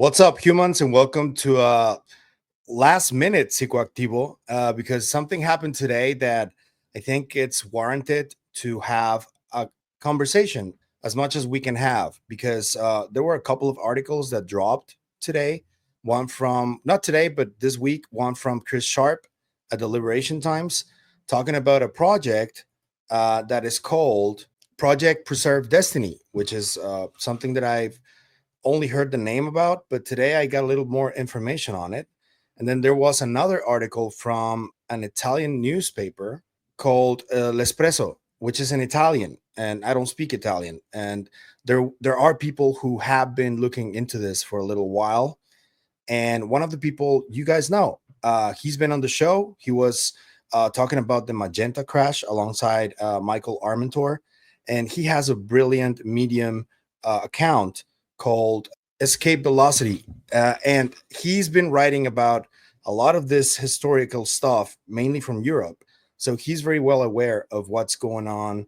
What's up, humans, and welcome to last minute Psicoactivo because something happened today that I think it's warranted to have a conversation as much as we can have because there were a couple of articles that dropped today. One from, not today, but this week, one from Chris Sharp at the Liberation Times talking about a project that is called Project Preserve Destiny, which is something that I've only heard the name about, but today I got a little more information on it. And then there was another article from an Italian newspaper called Lespresso, which is in Italian, and I don't speak Italian. And there are people who have been looking into this for a little while. And one of the people you guys know, he's been on the show. He was talking about the Magenta crash alongside Michael Armentor, and he has a brilliant Medium account called Escape Velocity. And he's been writing about a lot of this historical stuff, mainly from Europe. So he's very well aware of what's going on.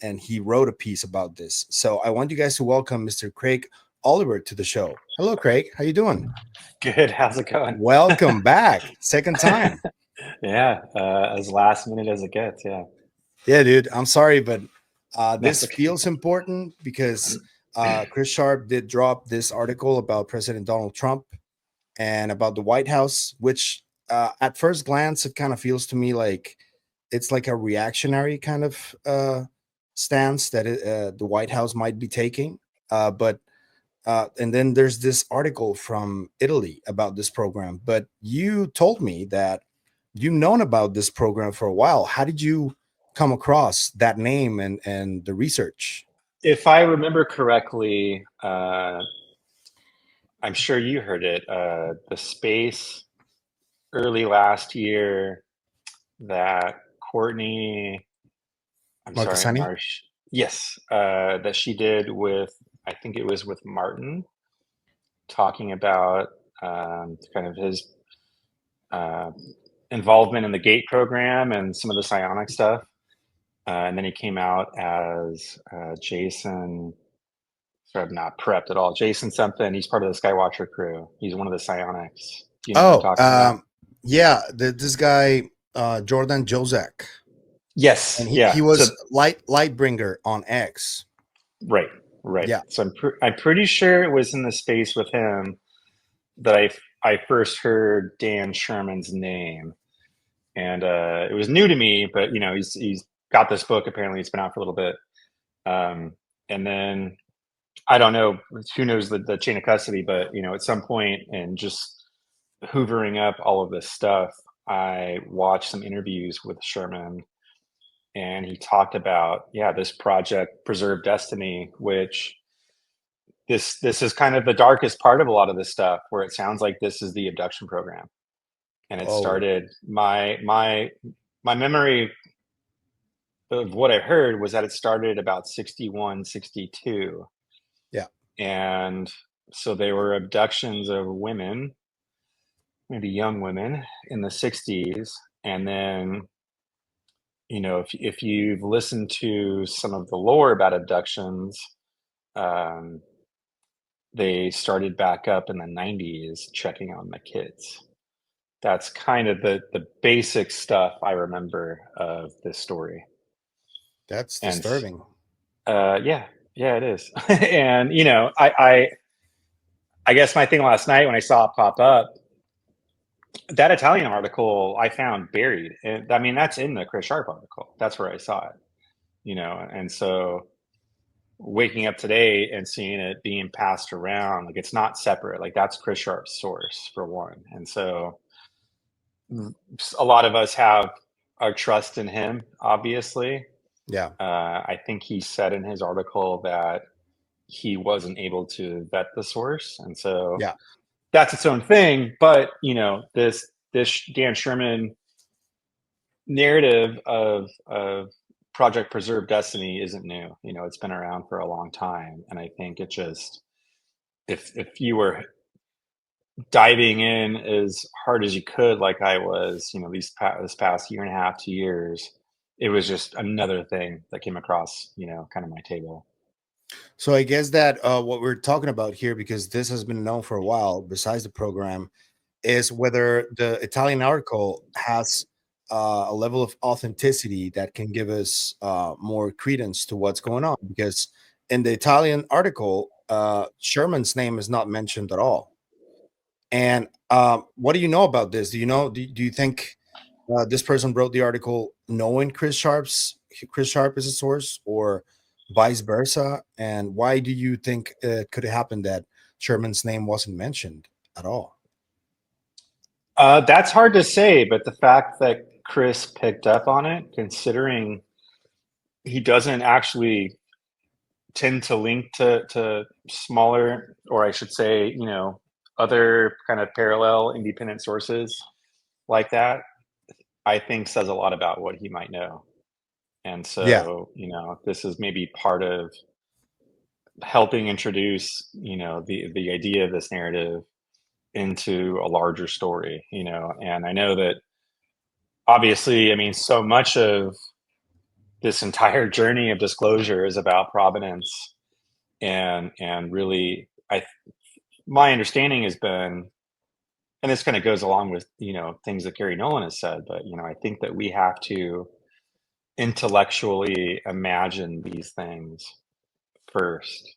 And he wrote a piece about this. So I want you guys to welcome Mr. Craig Oliver to the show. Hello, Craig. How you doing? Good. How's it going? Welcome back. Second time. Yeah, as last minute as it gets. Yeah, Yeah, dude. I'm sorry, but that's this okay. feels important because Chris Sharp did drop this article about President Donald Trump and about the White House, which at first glance, it kind of feels to me like it's like a reactionary kind of stance that the White House might be taking. And then there's this article from Italy about this program. But you told me that you've known about this program for a while. How did you come across that name and the research? If I remember correctly, I'm sure you heard it. The space early last year that Courtney, I'm sorry, Marcasani? Marsh, yes, that she did with, I think it was with Martin, talking about kind of his uh, involvement in the GATE program and some of the psionic stuff. And then he came out as Jason, sort of not prepped at all. Jason something. He's part of the Skywatcher crew. He's one of the psionics. Do you know what I'm Oh, talking about? yeah, this guy Jordan Jozak, and Yes. he Yeah. So was Lightbringer on X. right, right. Yeah. So I'm pretty sure it was in the space with him that I first heard Dan Sherman's name, and it was new to me. But he's got this book. Apparently, it's been out for a little bit. And then I don't know, who knows the chain of custody, but at some point and just hoovering up all of this stuff, I watched some interviews with Sherman, and he talked about, yeah, this project Preserve Destiny, which this is kind of the darkest part of a lot of this stuff, where it sounds like this is the abduction program. And it Oh, started, my memory of what I heard was that it started about 61, 62. yeah. And so they were abductions of women, maybe young women in the 60s. And then, if you've listened to some of the lore about abductions, um, they started back up in the 90s checking on the kids. That's kind of the basic stuff I remember of this story. That's And disturbing. yeah, yeah, it is. And, I guess my thing last night when I saw it pop up, that Italian article I found buried. And I mean, that's in the Chris Sharp article. That's where I saw it, and so waking up today and seeing it being passed around, like it's not separate. Like that's Chris Sharp's source for one. And so a lot of us have our trust in him, obviously. Yeah. I think he said in his article that he wasn't able to vet the source. And so Yeah. that's its own thing. But, this Dan Sherman narrative of Project Preserve Destiny isn't new. It's been around for a long time, and I think it just, if you were diving in as hard as you could, like I was, this past year and a half, 2 years, it was just another thing that came across, kind of my table. So I guess that what we're talking about here, because this has been known for a while, besides the program, is whether the Italian article has a level of authenticity that can give us more credence to what's going on. Because in the Italian article, Sherman's name is not mentioned at all. And what do you know about this? Do you know? Do you think this person wrote the article knowing Chris Sharp is a source, or vice versa? And why do you think it could have happened that Sherman's name wasn't mentioned at all? That's hard to say, but the fact that Chris picked up on it, considering he doesn't actually tend to link to smaller, or I should say, other kind of parallel independent sources like that, I think says a lot about what he might know. And Yeah, so, this is maybe part of helping introduce, the idea of this narrative into a larger story, and I know that obviously, I mean, so much of this entire journey of disclosure is about provenance, and really, my understanding has been, and this kind of goes along with things that Gary Nolan has said, but I think that we have to intellectually imagine these things first,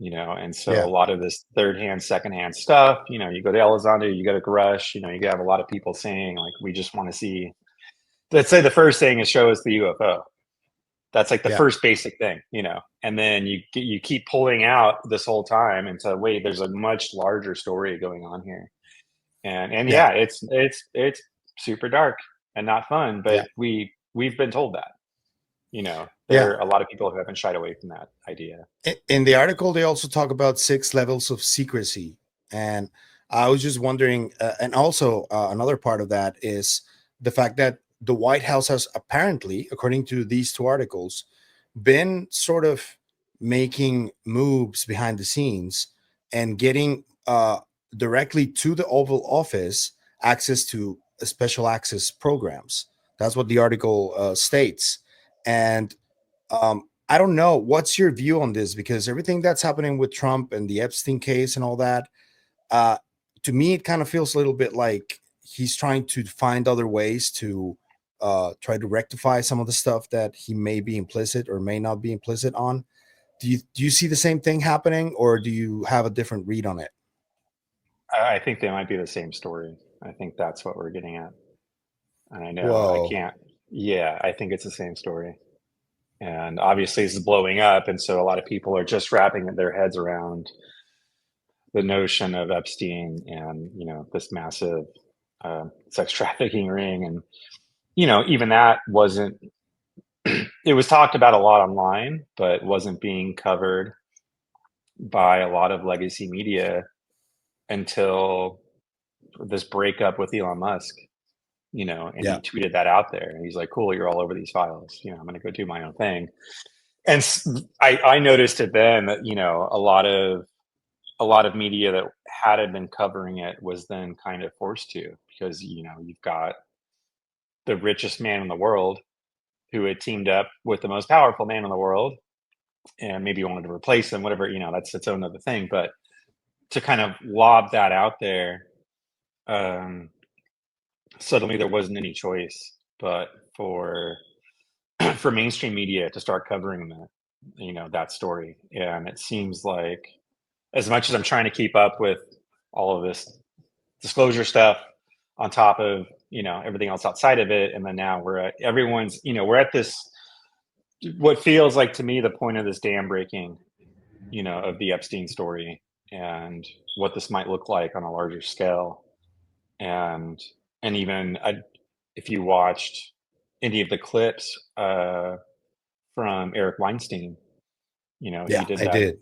and so a yeah, lot of this third hand, second hand stuff, you go to Elizondo, you go to Grush, you have a lot of people saying like, we just want to see, let's say the first thing is show us the UFO. That's like the yeah, first basic thing, and then you keep pulling out this whole time into, wait, there's a much larger story going on here. And yeah, yeah, it's super dark and not fun, yeah, but we've been told that. yeah. There are a lot of people who haven't shied away from that idea. In the article, they also talk about 6 levels of secrecy, and I was just wondering. And also, another part of that is the fact that the White House has apparently, according to these 2 articles, been sort of making moves behind the scenes and getting directly to the Oval Office access to special access programs. That's what the article states. And I don't know. What's your view on this? Because everything that's happening with Trump and the Epstein case and all that, uh, to me, it kind of feels a little bit like he's trying to find other ways to try to rectify some of the stuff that he may be implicit or may not be implicit on. Do you see the same thing happening, or do you have a different read on it? I think they might be the same story. I think that's what we're getting at. And I know I Whoa. can't. Yeah, I think it's the same story. And obviously, this is blowing up, and so a lot of people are just wrapping their heads around the notion of Epstein and this massive sex trafficking ring, and even that wasn't. It was talked about a lot online, but wasn't being covered by a lot of legacy media until this breakup with Elon Musk. And Yeah. he tweeted that out there, and he's like, "Cool, you're all over these files. I'm going to go do my own thing." And I noticed it then that a lot of media that hadn't been covering it was then kind of forced to, because you've got the richest man in the world who had teamed up with the most powerful man in the world, and maybe wanted to replace him, whatever, that's its own other thing. But to kind of lob that out there, um, suddenly there wasn't any choice but for for mainstream media to start covering that story. And it seems like, as much as I'm trying to keep up with all of this disclosure stuff on top of everything else outside of it, and then now we're at this, what feels like to me the point of this dam breaking, of the Epstein story, and what this might look like on a larger scale. And even if you watched any of the clips from Eric Weinstein, he Yeah, did I that, did.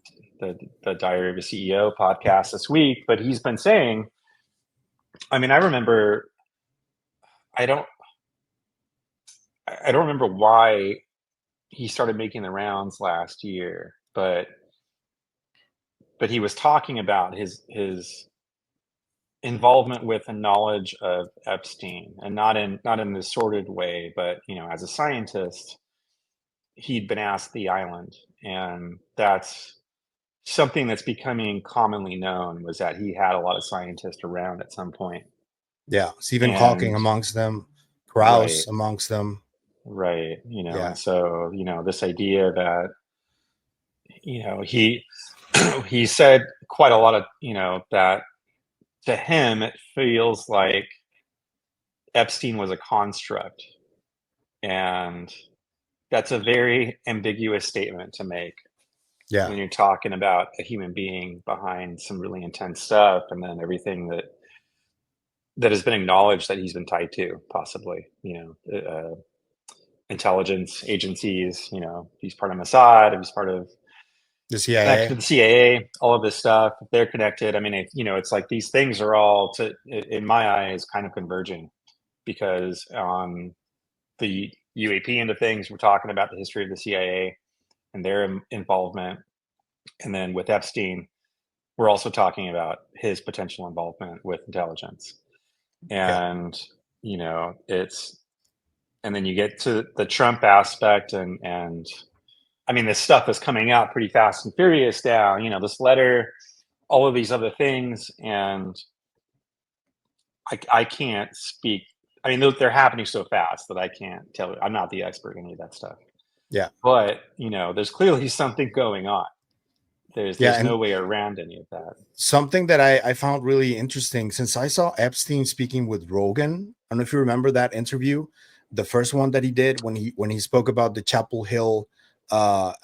the Diary of a CEO podcast this week, but he's been saying, I mean, I remember, I don't, I don't remember why he started making the rounds last year, but he was talking about his involvement with and knowledge of Epstein, and not in this sordid way, but as a scientist, he'd been asked the island, and that's something that's becoming commonly known, was that he had a lot of scientists around at some point. Yeah, Stephen Hawking And amongst them, right, Krauss amongst them. right, Yeah, and so, this idea that, he he said quite a lot of, that to him it feels like Epstein was a construct, and that's a very ambiguous statement to make yeah, when you're talking about a human being behind some really intense stuff, and then everything that has been acknowledged that he's been tied to, possibly, intelligence agencies. He's part of Mossad, he's part of the connected to CIA. the CIA, all of this stuff. They're connected. I mean, it's like these things are all, in my eyes, kind of converging, because on the UAP end of things, we're talking about the history of the CIA and their involvement, and then with Epstein, we're also talking about his potential involvement with intelligence. Yeah, And it's, and then you get to the Trump aspect, and I mean, this stuff is coming out pretty fast and furious now. This letter, all of these other things, and I can't speak. I mean, they're happening so fast that I can't tell. I'm not the expert in any of that stuff, yeah, but there's clearly something going on. yeah. There's no And way around any of that. something that I found really interesting, since I saw Epstein speaking with Rogan. I don't know if you remember that interview, the first one that he did when he spoke about the Chapel Hill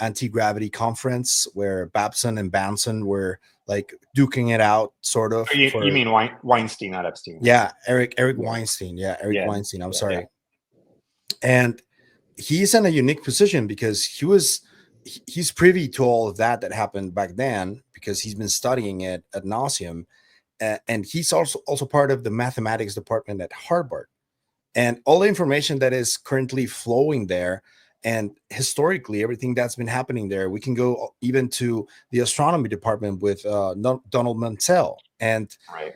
anti-gravity conference, where Babson and Banson were like duking it out, sort of, Or you for, mean Weinstein, not Epstein, right? yeah, Eric Yeah, Weinstein. Yeah, Eric yeah, Weinstein. I'm yeah, yeah. sorry. And he's in a unique position because he's privy to all of that happened back then, because he's been studying it ad nauseum. And he's also part of the mathematics department at Harvard, and all the information that is currently flowing there, and historically everything that's been happening there. We can go even to the astronomy department with Donald Mansell. And Right.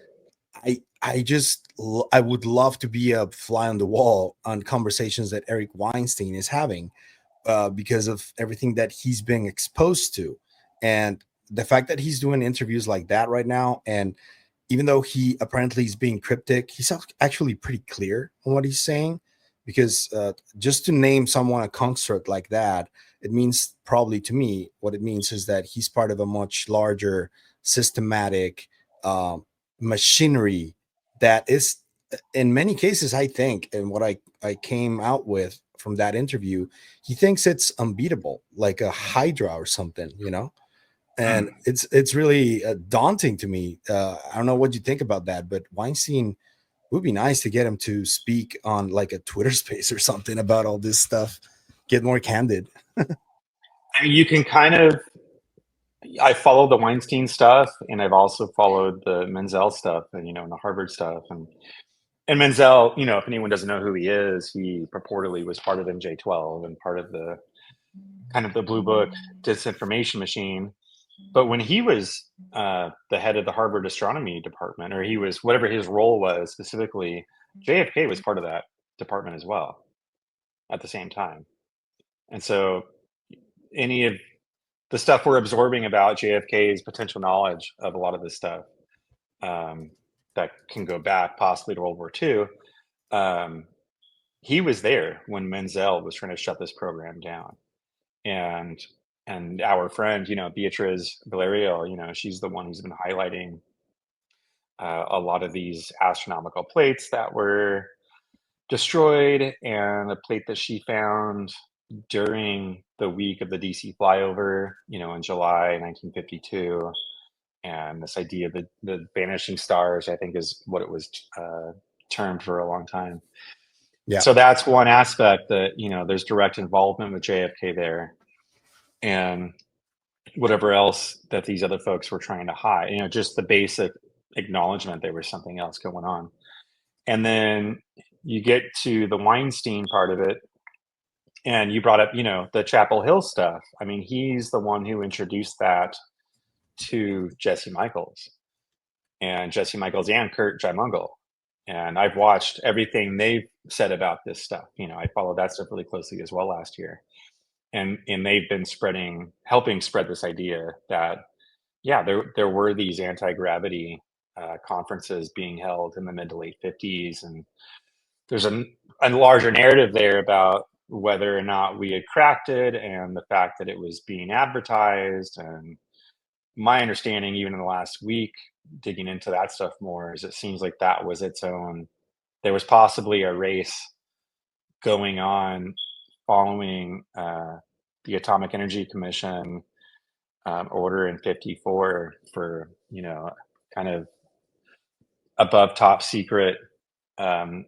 I would love to be a fly on the wall on conversations that Eric Weinstein is having, because of everything that he's being exposed to, and the fact that he's doing interviews like that right now. And even though he apparently is being cryptic, he's actually pretty clear on what he's saying. Because just to name someone a construct like that, it means, probably to me, what it means is that he's part of a much larger systematic uh, machinery that is, in many cases, I think, and what I came out with from that interview, he thinks it's unbeatable, like a hydra or something. And Hmm. it's really daunting to me. I don't know what you think about that, but Weinstein, would be nice to get him to speak on like a Twitter space or something about all this stuff, get more candid. I mean, you can kind of. I followed the Weinstein stuff, and I've also followed the Menzel stuff, and and the Harvard stuff, and Menzel. If anyone doesn't know who he is, he purportedly was part of MJ12 and part of the kind of the Blue Book disinformation machine. But when he was the head of the Harvard astronomy department, or he was whatever his role was specifically, JFK was part of that department as well at the same time. And so any of the stuff we're absorbing about JFK's potential knowledge of a lot of this stuff, um, that can go back possibly to World War II, um, he was there when Menzel was trying to shut this program down. And our friend, Beatriz Valerio, she's the one who's been highlighting a lot of these astronomical plates that were destroyed, and a plate that she found during the week of the DC flyover, in July 1952. And this idea of the vanishing stars, I think, is what it was termed for a long time. Yeah, So that's one aspect that, there's direct involvement with JFK there. And whatever else that these other folks were trying to hide, just the basic acknowledgement there was something else going on. And then you get to the Weinstein part of it, and you brought up, the Chapel Hill stuff. I mean, he's the one who introduced that to Jesse Michaels and Kurt Jaimungal. And I've watched everything they've said about this stuff. I followed that stuff really closely as well last year. and they've been helping spread this idea that, yeah, there were these anti-gravity conferences being held in the mid to late 50s, and there's a larger narrative there about whether or not we had cracked it, and the fact that it was being advertised. And my understanding, even in the last week, digging into that stuff more, is it seems like that was its own. There was possibly a race going on following the Atomic Energy Commission order in 54 for, kind of above top secret um,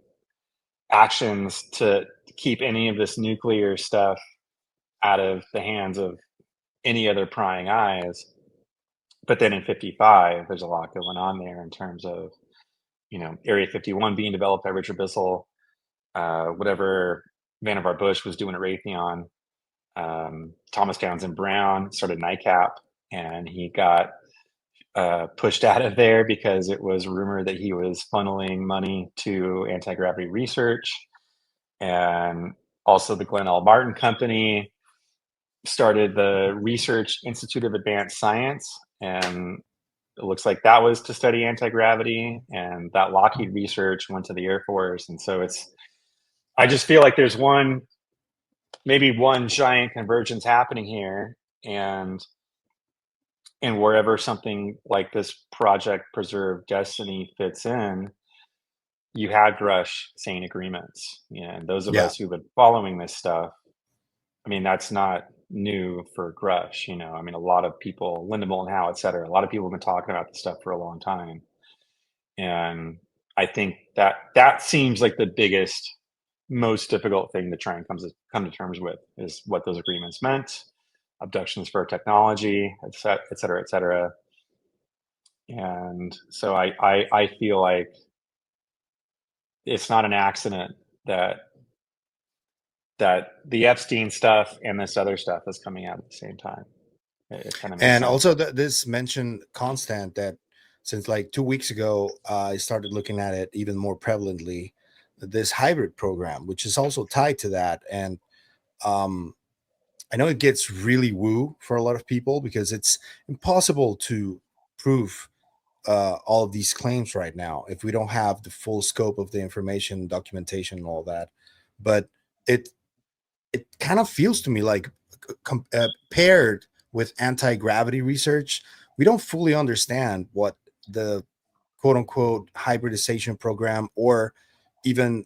actions to keep any of this nuclear stuff out of the hands of any other prying eyes. But then in 55, there's a lot going on there in terms of, Area 51 being developed by Richard Bissell, whatever Vannevar Bush was doing at Raytheon. Thomas Townsend Brown started NICAP, and he got pushed out of there because it was rumored that he was funneling money to anti-gravity research. And also the Glenn L. Martin Company started the Research Institute of Advanced Science, and it looks like that was to study anti-gravity, and that Lockheed research went to the Air Force. And so I just feel like there's maybe one giant convergence happening here. And wherever something like this Project Preserve Destiny fits in, you had Grush saying agreements. And those of Yeah. us who've been following this stuff, I mean, that's not new for Grush. I mean, a lot of people, Linda Moulton Howe, et cetera, a lot of people have been talking about this stuff for a long time. And I think that seems like the biggest, most difficult thing to try and come to terms with, is what those agreements meant, abductions for technology, et cetera, et cetera. And so I feel like it's not an accident that the Epstein stuff and this other stuff is coming out at the same time. It kind of makes And sense. also this mentioned constant that since like 2 weeks ago, I started looking at it even more prevalently. This hybrid program, which is also tied to that, and um, I know it gets really woo for a lot of people because it's impossible to prove all of these claims right now if we don't have the full scope of the information, documentation, and all that. But it it kind of feels to me like paired with anti-gravity research, we don't fully understand what the quote unquote hybridization program or even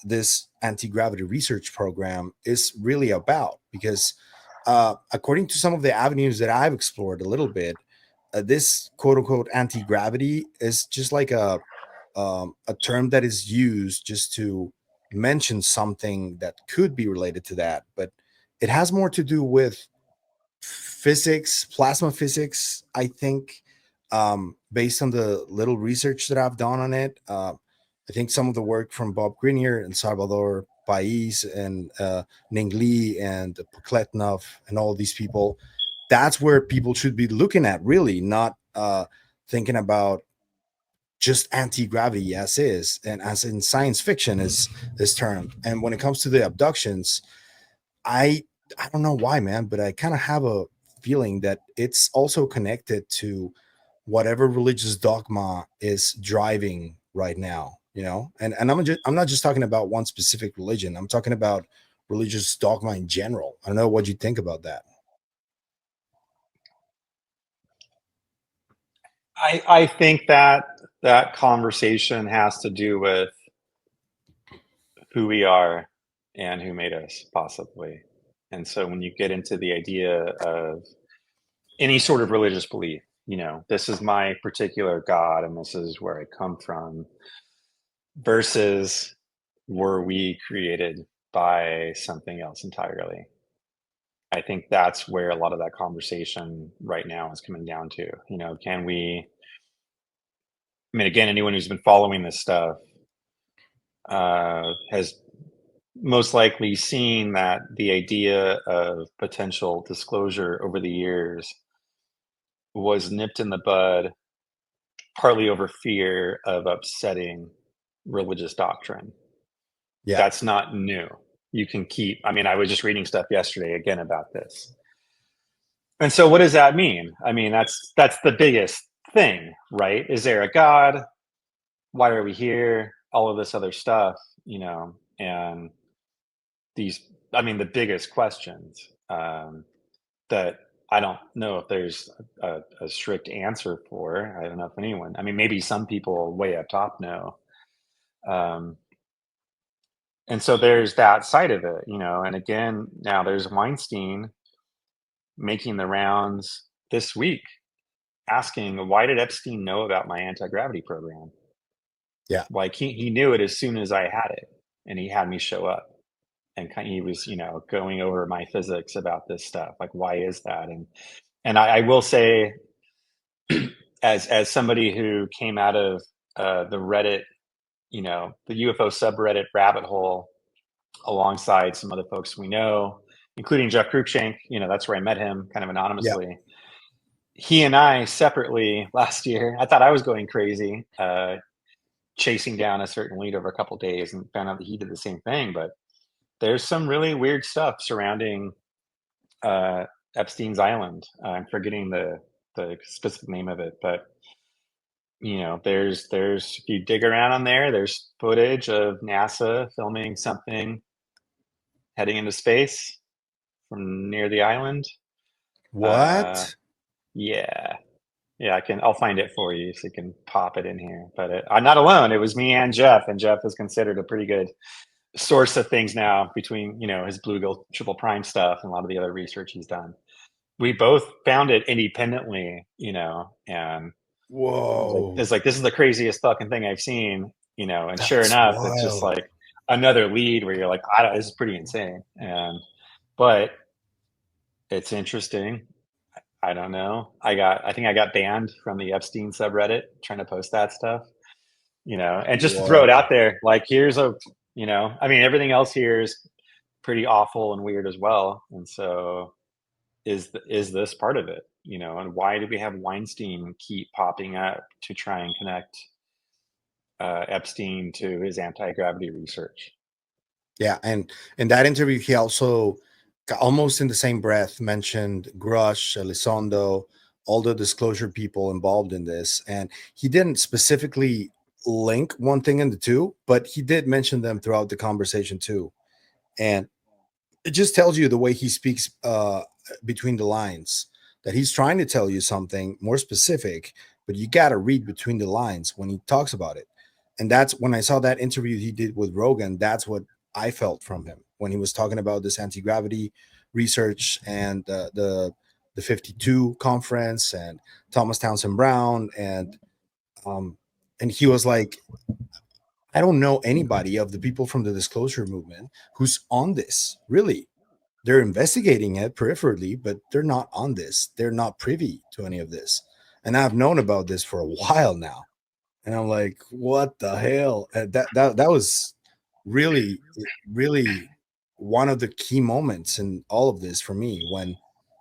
this anti-gravity research program is really about. Because according to some of the avenues that I've explored a little bit, this quote unquote anti-gravity is just like a term that is used just to mention something that could be related to that, but it has more to do with physics, plasma physics, I think, based on the little research that I've done on it. I think some of the work from Bob Grenier and Salvador Pais and Ning Li and Pokletnov and all these people, that's where people should be looking at, really, not thinking about just anti-gravity as is and as in science fiction is termed. And when it comes to the abductions, i I don't know why, man, but I kind of have a feeling that it's also connected to whatever religious dogma is driving right now, and I'm not just talking about one specific religion. I'm talking about religious dogma in general. I don't know what you think about that. I think that conversation has to do with who we are and who made us, possibly. And so when you get into the idea of any sort of religious belief, this is my particular God and this is where I come from, versus were we created by something else entirely? I think that's where a lot of that conversation right now is coming down to. Can we, I mean, again, anyone who's been following this stuff has most likely seen that the idea of potential disclosure over the years was nipped in the bud, partly over fear of upsetting religious doctrine. Yeah. That's not new. you can keep. I mean, I was just reading stuff yesterday again about this. And so what does that mean? I mean, that's the biggest thing, right? Is there a God? Why are we here? All of this other stuff, and these, I mean, the biggest questions that I don't know if there's a strict answer for. I don't know if anyone, I mean, maybe some people way up top know. Um, and so there's that side of it, and again, now there's Weinstein making the rounds this week asking, why did Epstein know about my anti-gravity program? Yeah. Like he knew it as soon as I had it, and he had me show up, and he was, going over my physics about this stuff. Like, why is that? And I will say, as somebody who came out of the Reddit, the UFO subreddit rabbit hole, alongside some other folks we know, including Jeff Cruikshank, that's where I met him, kind of Yeah. anonymously. He and I separately last year, I thought I was going crazy, chasing down a certain lead over a couple of days, and found out that he did the same thing. But there's some really weird stuff surrounding Epstein's Island. I'm forgetting the specific name of it, but there's if you dig around on there, there's footage of NASA filming something heading into space from near the island. What? Yeah, yeah, I'll find it for you so you can pop it in here. But I'm not alone. It was me and Jeff is considered a pretty good source of things now, between his Bluegill Triple Prime stuff and a lot of the other research he's done. We both found it independently, and Whoa. it's like, this is the craziest fucking thing I've seen, and sure That's enough, it's just wild. like another lead where you're like, this is pretty insane. But it's interesting. I don't know. I think I got banned from the Epstein subreddit trying to post that stuff, and just to throw it Whoa. out there, like, here's I mean, everything else here is pretty awful and weird as well. And so is this part of it, and why do we have Weinstein keep popping up to try and connect Epstein to his anti-gravity research? Yeah, and in that interview, he also almost in the same breath mentioned Grush, Elizondo, all the disclosure people involved in this, and he didn't specifically link one thing and the two, but he did mention them throughout the conversation too. And it just tells you the way he speaks between the lines, that he's trying to tell you something more specific, but you got to read between the lines when he talks about it. And that's when I saw that interview he did with Rogan. That's what I felt from him when he was talking about this anti-gravity research and the 52 conference and Thomas Townsend Brown, um and he was like, I don't know anybody of the people from the disclosure movement who's on this. Really, they're investigating it peripherally, but they're not on this. They're not privy to any of this. And I've known about this for a while now. And I'm like, what the hell? That was really, really one of the key moments in all of this for me, when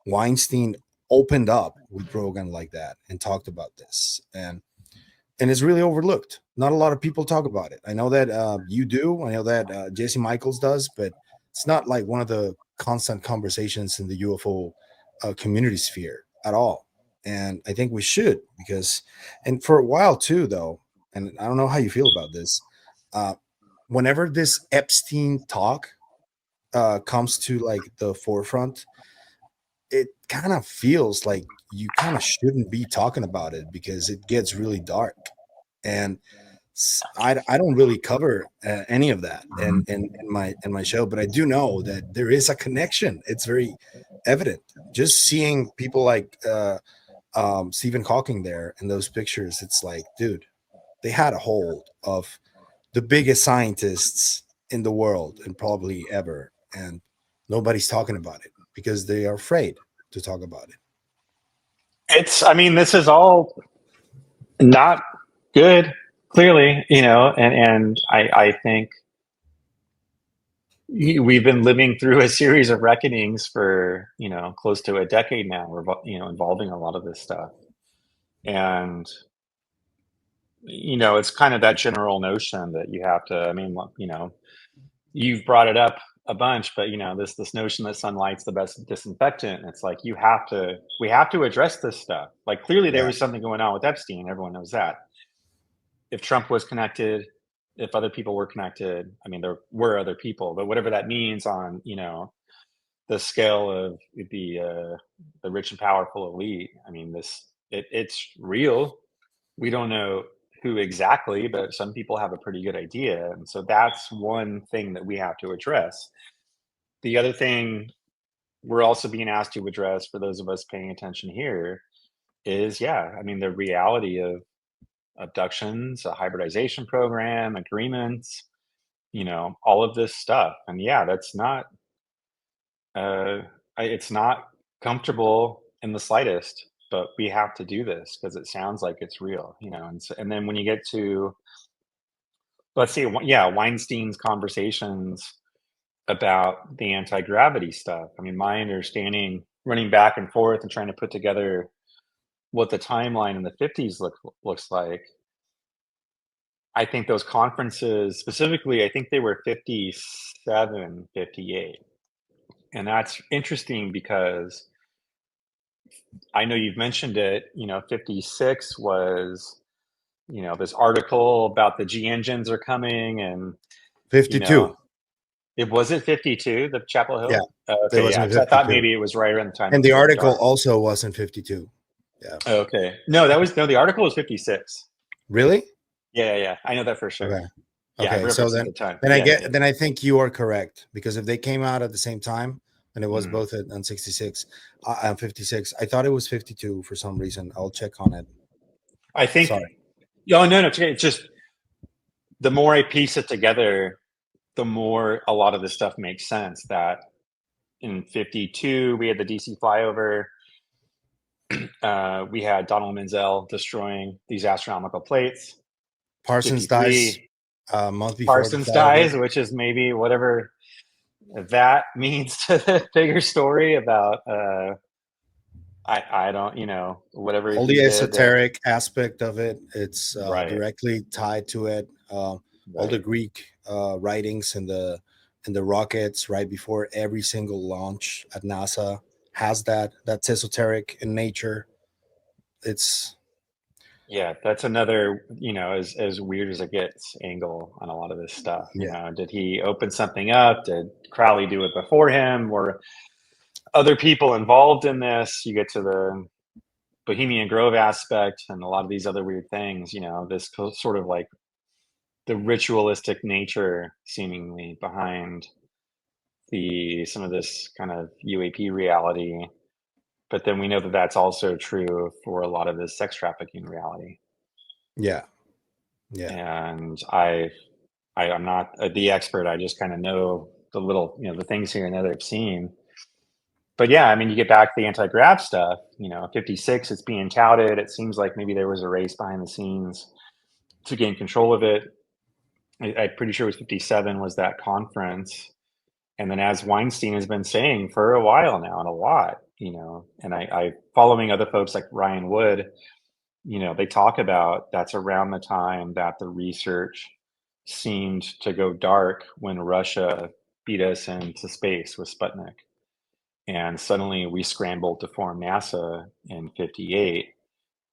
Weinstein opened up with Rogan like that and talked about this. And it's really overlooked. Not a lot of people talk about it. I know that you do. I know that Jesse Michaels does, but it's not like one of the constant conversations in the UFO community sphere at all. And I think we should, because, and for a while too, though, and I don't know how you feel about this. Uh, Whenever this Epstein talk comes to like the forefront, it kind of feels like you kind of shouldn't be talking about it because it gets really dark. And I don't really cover any of that in my show, but I do know that there is a connection. It's very evident. Just seeing people like Stephen Hawking there in those pictures, it's like, dude, they had a hold of the biggest scientists in the world and probably ever, and nobody's talking about it because they are afraid to talk about it. I mean, this is all not good, clearly, and I think we've been living through a series of reckonings for, close to a decade now, involving a lot of this stuff. And, it's kind of that general notion that you have to, I mean, you've brought it up a bunch, but this notion that sunlight's the best disinfectant. It's like we have to address this stuff. Like clearly there Yeah. was something going on with Epstein. Everyone knows that. If Trump was connected, if other people were connected, I mean, there were other people, but whatever that means on, the scale of the rich and powerful elite. I mean, it's real. We don't know who exactly, but some people have a pretty good idea. And so that's one thing that we have to address. The other thing we're also being asked to address for those of us paying attention here is, yeah, I mean, the reality of abductions, a hybridization program, agreements, all of this stuff. And yeah, that's not, uh, it's not comfortable in the slightest, but we have to do this because it sounds like it's real, and then when you get to, let's see, yeah, Weinstein's conversations about the anti-gravity stuff. I mean, my understanding, running back and forth and trying to put together what the timeline in the 50s looks like, I think those conferences, specifically, I think they were 57, 58. And that's interesting because I know you've mentioned it, 56 was, this article about the G engines are coming, and, you 52. know, it was it 52, the Chapel Yeah. Hill? It Okay, was yeah, in because I thought 52. maybe it was right around the time it And was the going article dark. also was in 52. Yeah. Okay. No, the article was 56. Really? Yeah, yeah, yeah. I know that for sure. Okay. Yeah, I Okay. So referenced it at then the time. then I Yeah, yeah, get then I think you are correct, because if they came out at the same time and it yeah. was Mhm. both on 66, 56, I thought it was 52 for some reason. I'll check on it. I think, Sorry. oh, no, no, it's okay. It's just the more I piece it together, the more a lot of this stuff makes sense. That in 52, we had the DC flyover. We had Donald Menzel destroying these astronomical plates. Parsons dies 53, a month before the Parsons flyover. dies, which is maybe whatever that means to the bigger story about, I don't, whatever All he the did that, esoteric aspect of it, it's right, directly tied to it. All the right. Greek writings and the rockets right before every single launch at NASA has that's esoteric in nature. It's Yeah, that's another, as weird as it gets, angle on a lot of this stuff. yeah, Did he open something up? Did Crowley do it before him? Were other people involved in this? You get to the Bohemian Grove aspect and a lot of these other weird things, this sort of like the ritualistic nature seemingly behind the some of this kind of UAP reality. But then we know that that's also true for a lot of this sex trafficking reality. yeah, yeah, And I'm not the expert. I just kind of know the little, the things here and there that I've seen. But yeah, I mean, you get back to the anti-grav stuff, 56, it's being touted. It seems like maybe there was a race behind the scenes to gain control of it. I'm pretty sure it was 57 was that conference. And then as Weinstein has been saying for a while now, and a lot, and I following other folks like Ryan Wood, they talk about that's around the time that the research seemed to go dark when Russia beat us into space with Sputnik. And suddenly we scrambled to form NASA in 58.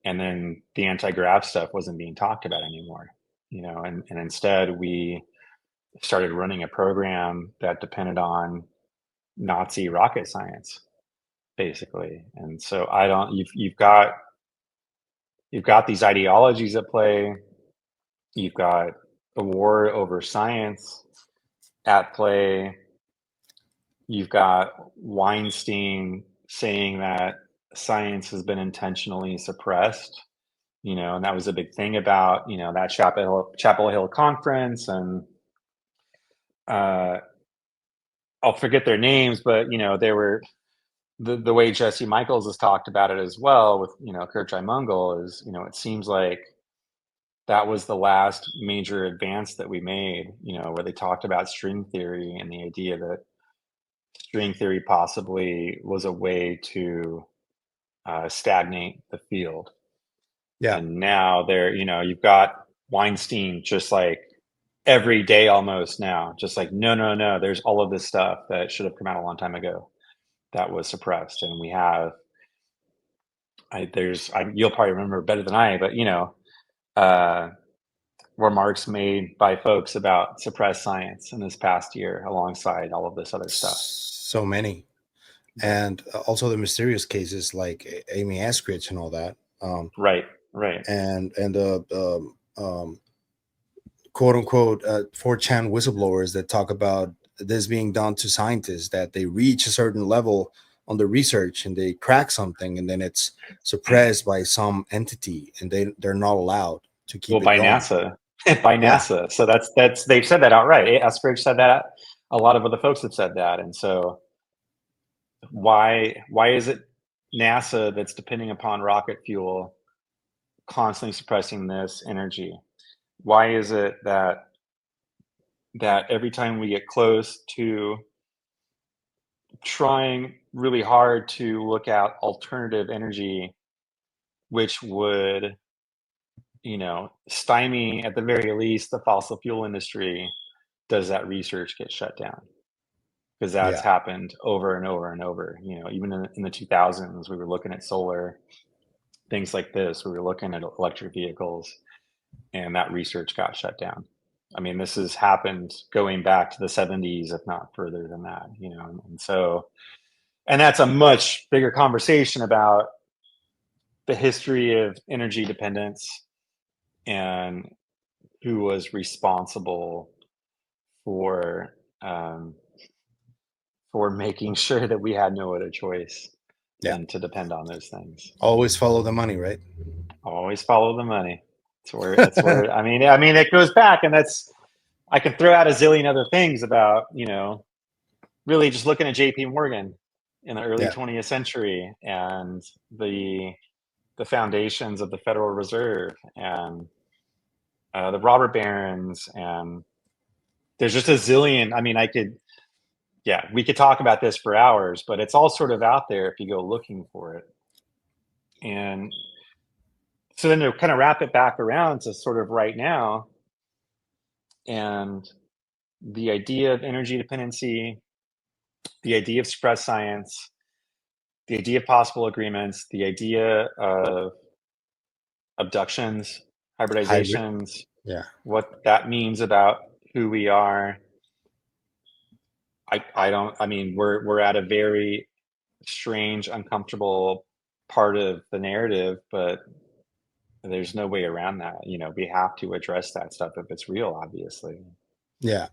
And then the anti grav stuff wasn't being talked about anymore, and instead we started running a program that depended on Nazi rocket science, basically. And so I don't, you've got these ideologies at play. You've got the war over science at play. You've got Weinstein saying that science has been intentionally suppressed, and that was a big thing about, that Chapel Hill conference. And uh, I'll forget their names, but, they were the way Jesse Michaels has talked about it as well with, Kurt Mungle is, it seems like that was the last major advance that we made, where they talked about string theory and the idea that string theory possibly was a way to stagnate the field. yeah, And now you've got Weinstein just like every day almost now. Just like, no, there's all of this stuff that should have come out a long time ago that was suppressed. And we have, you'll probably remember better than I, but uh, remarks made by folks about suppressed science in this past year alongside all of this other stuff. So many. And also the mysterious cases like Amy Eskridge and all that. Right. And the quote unquote 4chan whistleblowers that talk about this being done to scientists, that they reach a certain level on the research and they crack something and then it's suppressed by some entity and they're not allowed to keep it by going. NASA. By Yeah. NASA. So that's they've said that outright. Eskridge said that. A lot of other folks have said that. And so why is it NASA that's depending upon rocket fuel constantly suppressing this energy? Why is it that every time we get close to trying really hard to look at alternative energy, which would, stymie at the very least the fossil fuel industry, does that research get shut down? Because that's happened over and over and over. Even in the 2000s, we were looking at solar, things like this. We were looking at electric vehicles, and that research got shut down. I mean, this has happened going back to the 70s, if not further than that, and that's a much bigger conversation about the history of energy dependence and who was responsible for making sure that we had no other choice than to depend on those things. Always follow the money, right? Always follow the money. That's where I mean it goes back, and I can throw out a zillion other things about, really just looking at JP Morgan in the early 20th century and the foundations of the Federal Reserve and the robber barons, and there's just a zillion. I mean, we could talk about this for hours, but it's all sort of out there if you go looking for it. And so then to kind of wrap it back around to sort of right now, and the idea of energy dependency, the idea of suppressed science, the idea of possible agreements, the idea of abductions, hybridizations, what that means about who we are. We're at a very strange, uncomfortable part of the narrative, but there's no way around that. We have to address that stuff if it's real, obviously. Yeah.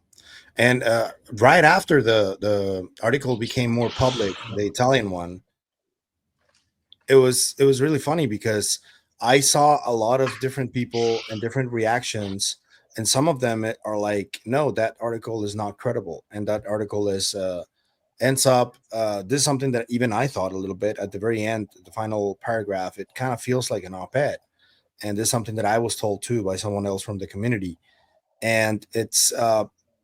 And right after the article became more public, the Italian one, it was really funny because I saw a lot of different people and different reactions, and some of them are like, no, that article is not credible, and that article is ends up this is something that even I thought a little bit at the very end, the final paragraph, it kind of feels like an op-ed, and this is something that I was told too by someone else from the community. And it's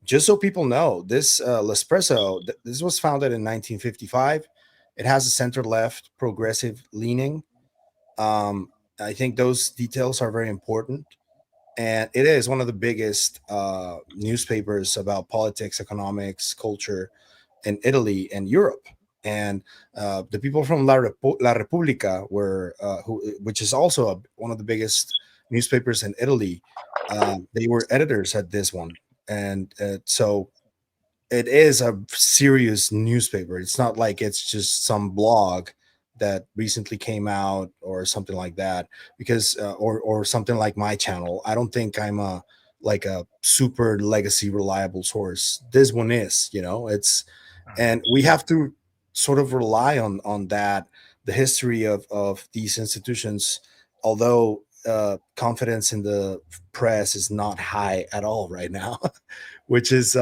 just so people know, this Lespresso, this was founded in 1955. It has a center left progressive leaning. I think those details are very important, and it is one of the biggest newspapers about politics, economics, culture in Italy and Europe. And the people from La Repubblica were, which is also one of the biggest newspapers in Italy. They were editors at this one, and so it is a serious newspaper. It's not like it's just some blog that recently came out or something like that, because or something like my channel. I don't think I'm a super legacy reliable source. This one is, it's, and we have to sort of rely on that, the history of these institutions, although confidence in the press is not high at all right now, which is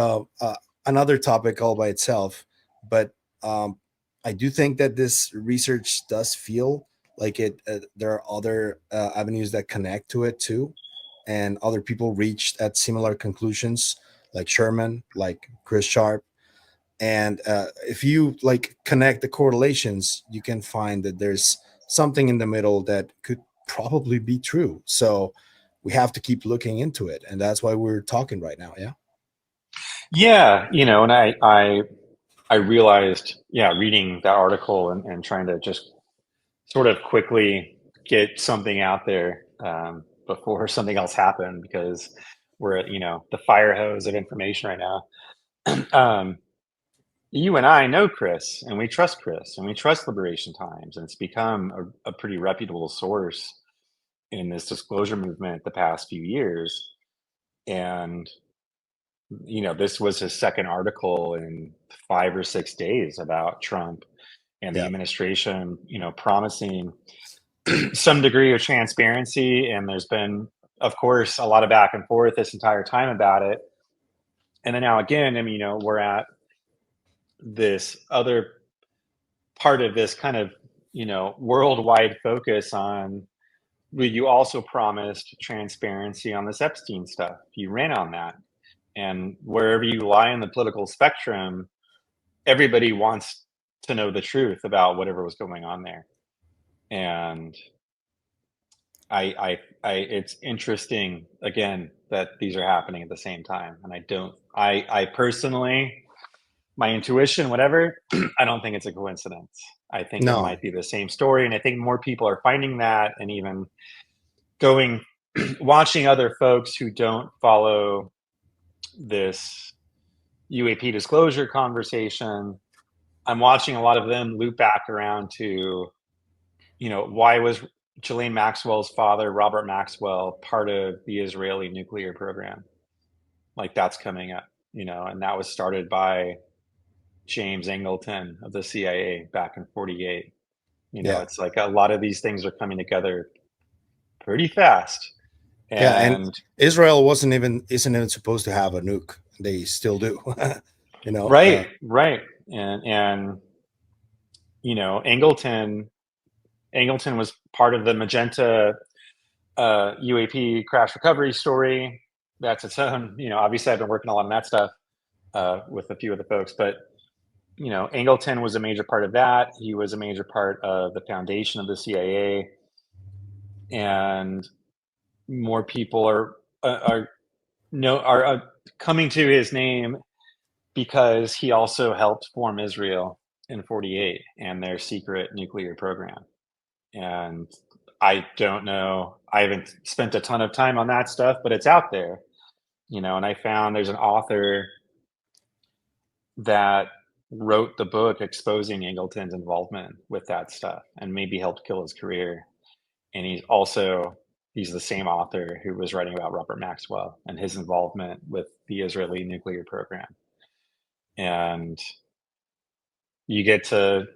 another topic all by itself. But I do think that this research does feel like it. There are other avenues that connect to it too, and other people reached at similar conclusions, like Sherman, like Chris Sharp. And if you connect the correlations, you can find that there's something in the middle that could probably be true. So we have to keep looking into it, and that's why we're talking right now. Yeah, and I realized, reading that article and trying to just sort of quickly get something out there before something else happened, because we're at, the fire hose of information right now. You and I know Chris, and we trust Chris, and we trust Liberation Times, and it's become a pretty reputable source in this disclosure movement the past few years. And this was his second article in 5 or 6 days about Trump and the Yeah. administration, promising some degree of transparency. And there's been, of course, a lot of back and forth this entire time about it. And then now again, I mean, we're at this other part of this kind of, worldwide focus on, well, you also promised transparency on this Epstein stuff. You ran on that. And wherever you lie in the political spectrum, everybody wants to know the truth about whatever was going on there. And it's interesting again that these are happening at the same time. And I personally, my intuition, whatever, I don't think it's a coincidence. I think it No. might be the same story. And I think more people are finding that, and even going, watching other folks who don't follow this UAP disclosure conversation. I'm watching a lot of them loop back around to, why was Ghislaine Maxwell's father, Robert Maxwell, part of the Israeli nuclear program? Like, that's coming up, and that was started by James Angleton of the CIA back in 48. Yeah. It's like a lot of these things are coming together pretty fast. And Israel isn't even supposed to have a nuke. They still do. Right. And Angleton was part of the Magenta UAP crash recovery story. That's its own, obviously I've been working a lot on that stuff with a few of the folks, but Angleton was a major part of that. He was a major part of the foundation of the CIA, and more people are coming to his name because he also helped form Israel in 48 and their secret nuclear program. And I don't know, I haven't spent a ton of time on that stuff, but it's out there, and I found there's an author that wrote the book exposing Angleton's involvement with that stuff and maybe helped kill his career. And he's the same author who was writing about Robert Maxwell and his involvement with the Israeli nuclear program. And you get to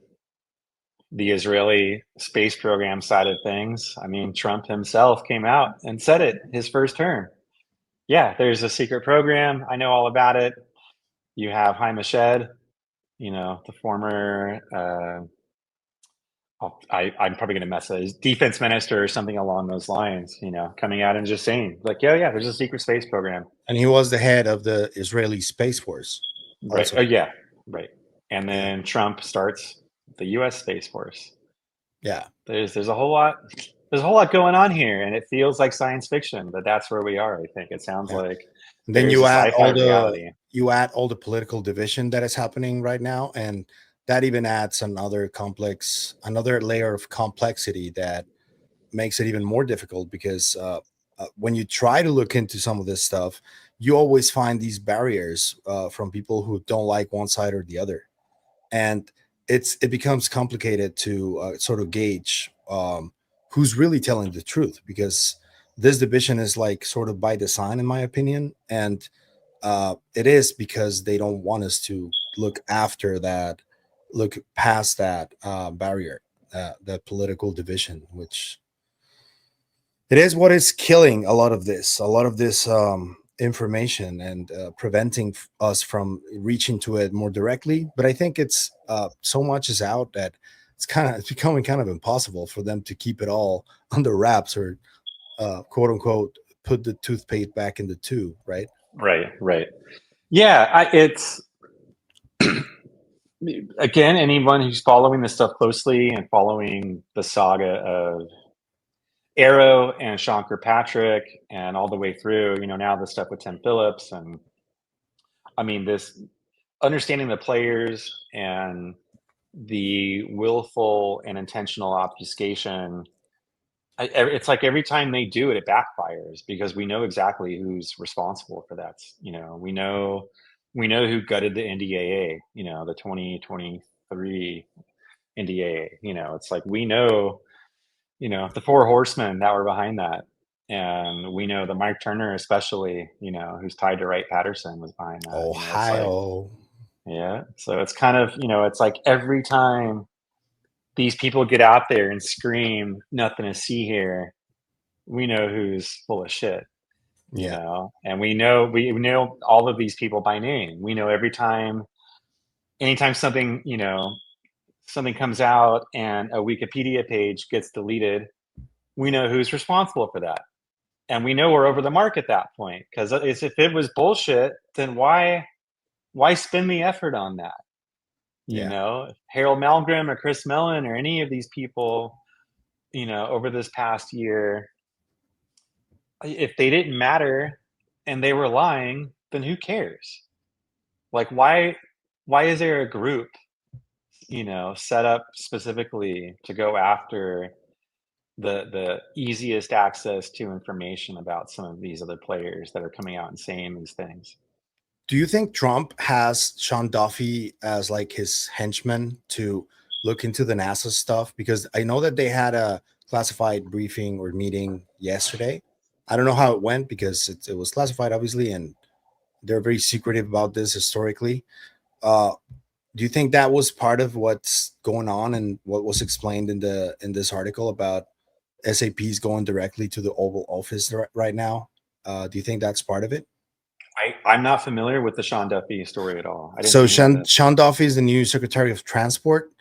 the Israeli space program side of things. I mean, Trump himself came out and said it his first term. Yeah, there's a secret program. I know all about it. You have Haim Shed, the former, I'm probably going to mess it, his defense minister or something along those lines, coming out and just saying, like, yeah, there's a secret space program. And he was the head of the Israeli Space Force. Right. Also. Oh, yeah. Right. And then Trump starts the U.S. Space Force. Yeah. There's a whole lot. There's a whole lot going on here, and it feels like science fiction, but that's where we are. I think it sounds like. And then you add all the political division that is happening right now, and that even adds another layer of complexity that makes it even more difficult, because when you try to look into some of this stuff, you always find these barriers from people who don't like one side or the other, and it becomes complicated to sort of gauge who's really telling the truth, because this division is like sort of by design, in my opinion, and it is because they don't want us to look past that barrier, that political division, which it is what is killing a lot of this information, and preventing us from reaching to it more directly. But I think it's so much is out that it's becoming kind of impossible for them to keep it all under wraps, or quote unquote put the toothpaste back in the tube, right? Right. Yeah, it's again, anyone who's following this stuff closely and following the saga of Arrow and Sean Kirkpatrick and all the way through, now the stuff with Tim Phillips. And I mean, this understanding the players and the willful and intentional obfuscation. It's like every time they do it, it backfires because we know exactly who's responsible for that. We know who gutted the NDAA, the 2023 NDAA. It's like we know, the four horsemen that were behind that. And we know that Mike Turner, especially, who's tied to Wright Patterson, was behind that. It's like, Ohio. yeah. So it's kind of, it's like every time these people get out there and scream, nothing to see here, we know who's full of shit, Yeah. and we know all of these people by name. We know anytime something comes out and a Wikipedia page gets deleted, we know who's responsible for that. And we know we're over the mark at that point, because if it was bullshit, then why spend the effort on that? Yeah. Harold Malgrim or Chris Mellon or any of these people, over this past year, if they didn't matter and they were lying, then who cares? Like, why is there a group, set up specifically to go after the easiest access to information about some of these other players that are coming out and saying these things? Do you think Trump has Sean Duffy as like his henchman to look into the NASA stuff? Because I know that they had a classified briefing or meeting yesterday. I don't know how it went because it was classified, obviously, and they're very secretive about this historically. Uh, do you think that was part of what's going on and what was explained in this article about SAPs going directly to the Oval Office right now? Do you think that's part of it? I'm not familiar with the Sean Duffy story at all. I didn't So see any of this. Sean Duffy is the new Secretary of Transport,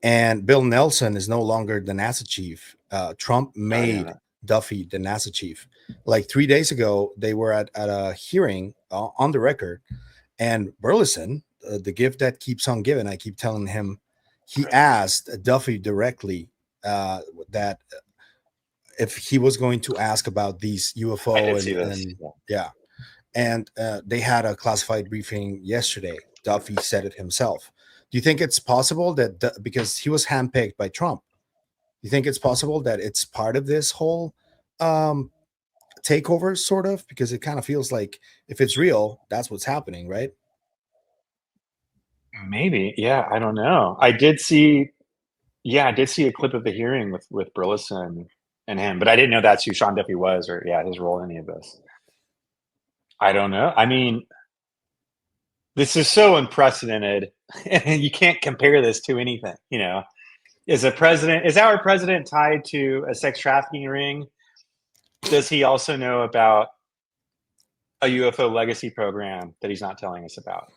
and Bill Nelson is no longer the NASA chief. Trump Oh, yeah, made Duffy the NASA chief. Like 3 days ago, they were at a hearing on the record, and Burleson, the gift that keeps on giving, I keep telling him, he asked Duffy directly that if he was going to ask about these I UFO did see this. and Yeah. yeah, and they had a classified briefing yesterday. Duffy said it himself. Do you think it's possible that because he was handpicked by Trump, do you think it's possible that it's part of this whole um, takeover, sort of? Because it kind of feels like if it's real, that's what's happening, right? Maybe. Yeah, I don't know. I did see a clip of the hearing with Burleson and him, but I didn't know that's who Sean Duffy was, or his role in any of this. I don't know. I mean, this is so unprecedented, and you can't compare this to anything. Is our president tied to a sex trafficking ring? Does he also know about a UFO legacy program that he's not telling us about?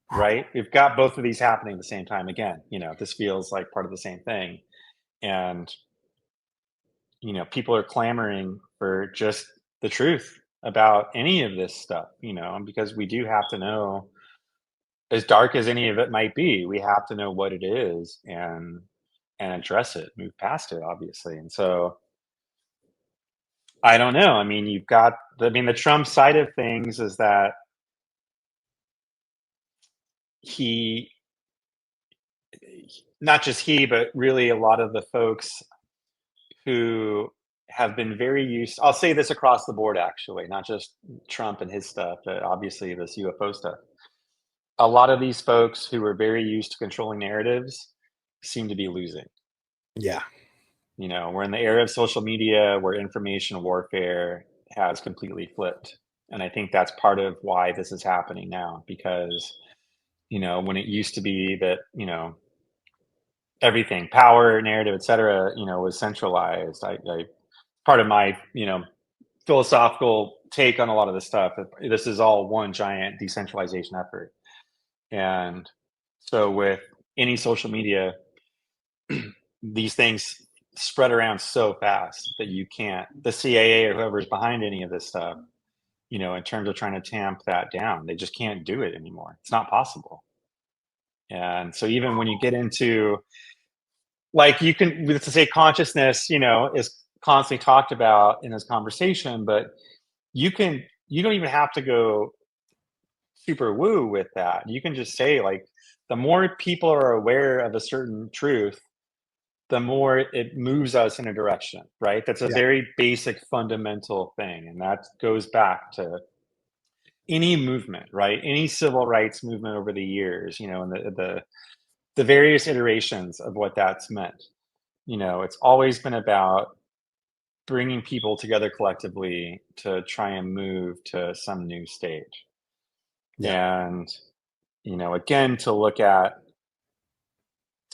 Right? We've got both of these happening at the same time. Again, this feels like part of the same thing. And people are clamoring for just the truth about any of this stuff, because we do have to know, as dark as any of it might be, we have to know what it is and address it, move past it, obviously. And so I don't know. I mean, the Trump side of things is that he, not just he, but really a lot of the folks who have been very used, I'll say this across the board, actually, not just Trump and his stuff, but obviously this UFO stuff. A lot of these folks who are very used to controlling narratives seem to be losing. Yeah. We're in the era of social media where information warfare has completely flipped. And I think that's part of why this is happening now, because, when it used to be that, everything, power, narrative, et cetera, was centralized. Part of my, philosophical take on a lot of this stuff, this is all one giant decentralization effort. And so with any social media, these things spread around so fast that you can't, the CIA or whoever's behind any of this stuff, in terms of trying to tamp that down, they just can't do it anymore. It's not possible. And so even when you get into, like, you can, let's say consciousness, is constantly talked about in this conversation, but you don't even have to go super woo with that. You can just say, like, the more people are aware of a certain truth, the more it moves us in a direction, right? That's a Yeah. very basic fundamental thing. And that goes back to any movement, right? Any civil rights movement over the years, and the various iterations of what that's meant. It's always been about bringing people together collectively to try and move to some new stage. Yeah. And, again, to look at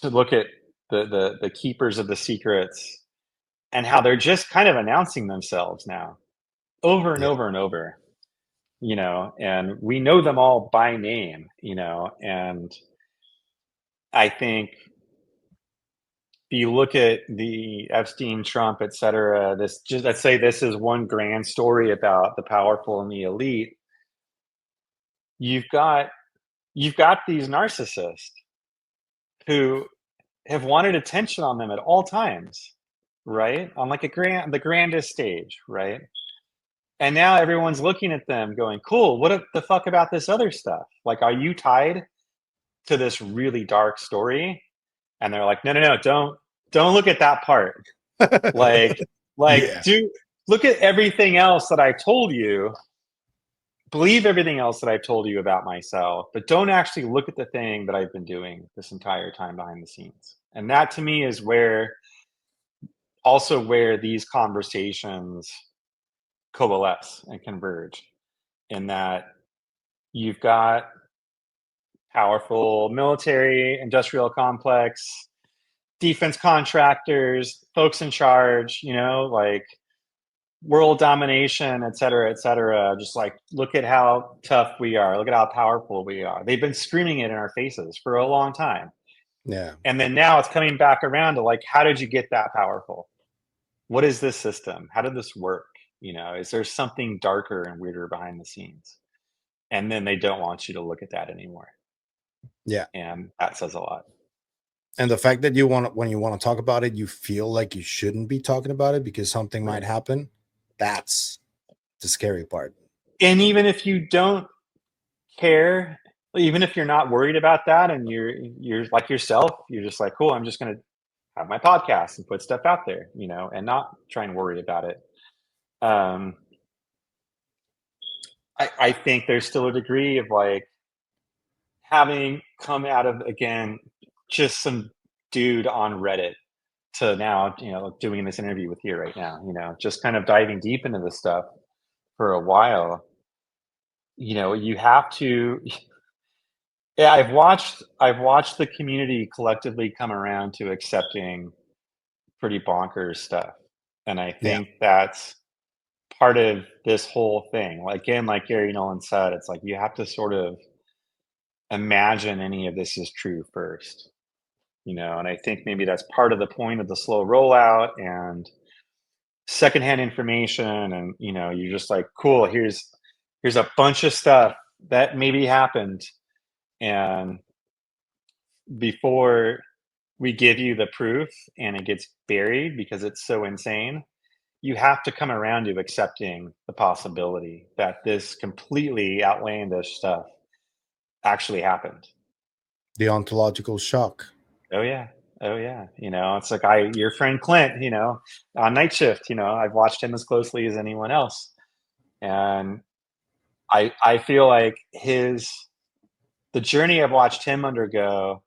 the keepers of the secrets and how they're just kind of announcing themselves now over and Yeah. over and over, and we know them all by name, and I think if you look at the Epstein, Trump, et cetera, this, just let's say this is one grand story about the powerful and the elite. You've got these narcissists who have wanted attention on them at all times, right? On like the grandest stage, right? And now everyone's looking at them going, cool, what the fuck about this other stuff? Like, are you tied to this really dark story? And they're like, no, no, no, don't look at that part. Like, Yeah. do look at everything else that I told you. Believe everything else that I've told you about myself, but don't actually look at the thing that I've been doing this entire time behind the scenes. And that to me is where these conversations coalesce and converge, in that you've got powerful military industrial complex, defense contractors, folks in charge, like world domination, et cetera. Just like, look at how tough we are. Look at how powerful we are. They've been screaming it in our faces for a long time. Yeah. And then now it's coming back around to, like, how did you get that powerful? What is this system? How did this work? Is there something darker and weirder behind the scenes? And then they don't want you to look at that anymore. Yeah. And that says a lot. And the fact that when you want to talk about it, you feel like you shouldn't be talking about it because something might Right. happen. That's the scary part. And even if you don't care, even if you're not worried about that, and you're like yourself, you're just like, cool, I'm just going to have my podcast and put stuff out there, and not try and worry about it. um I think there's still a degree of, like, having come out of, again, just some dude on Reddit to now, doing this interview with you right now, just kind of diving deep into this stuff for a while. You have to. Yeah, I've watched the community collectively come around to accepting pretty bonkers stuff. And I Yeah. think that's part of this whole thing. Like, again, like Gary Nolan said, it's like you have to sort of imagine any of this is true first, and I think maybe that's part of the point of the slow rollout and secondhand information. And, you're just like, cool, here's a bunch of stuff that maybe happened. And before we give you the proof and it gets buried because it's so insane, you have to come around to accepting the possibility that this completely outlandish stuff actually happened. The ontological shock. Oh yeah. Oh yeah. It's like, your friend Clint, on Night Shift, I've watched him as closely as anyone else. And I feel like the journey I've watched him undergo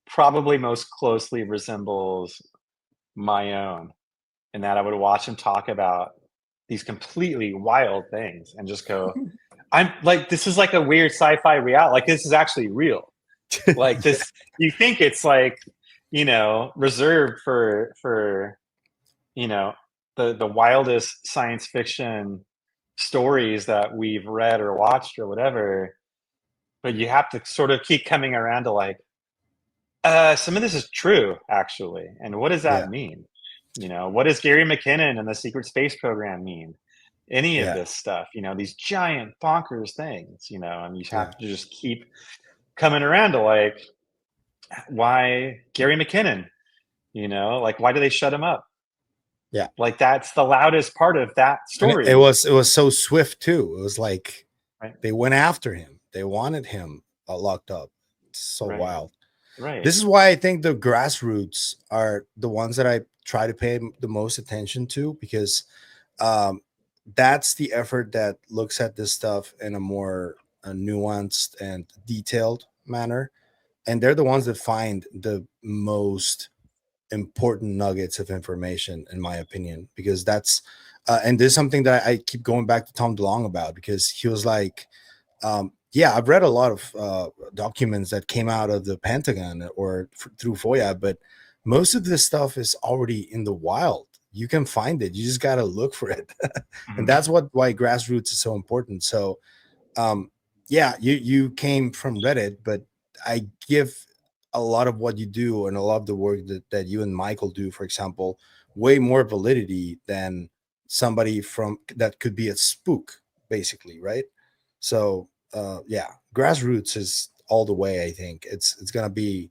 probably most closely resembles my own, in that I would watch him talk about these completely wild things and just go, I'm like, this is like a weird sci-fi reality. Like, this is actually real. Like, Yeah. this, you think it's like, reserved for, you know, the wildest science fiction stories that we've read or watched or whatever. But you have to sort of keep coming around to, like, some of this is true, actually. And what does that Yeah. mean? What does Gary McKinnon and the secret space program mean? Any of Yeah. this stuff, these giant bonkers things, and you Yeah. have to just keep coming around to, like, why Gary McKinnon, like, why do they shut him up? Yeah. Like that's the loudest part of that And story. it was so swift too. It was like Right. they went after him. They wanted him locked up. It's so Right. wild. Right. This is why I think the grassroots are the ones that I try to pay the most attention to, because um, that's the effort that looks at this stuff in a more nuanced and detailed manner. And they're the ones that find the most important nuggets of information, in my opinion, because that's and this is something that I keep going back to Tom DeLonge about, because he was like, yeah, I've read a lot of documents that came out of the Pentagon or through FOIA, but most of this stuff is already in the wild. You can find it. You just got to look for it. And Mhm. that's why grassroots is so important. So yeah, you came from Reddit, but I give a lot of what you do and a lot of the work that you and Michael do, for example, way more validity than somebody from that could be a spook, basically, right? So yeah, grassroots is all the way. I think it's gonna be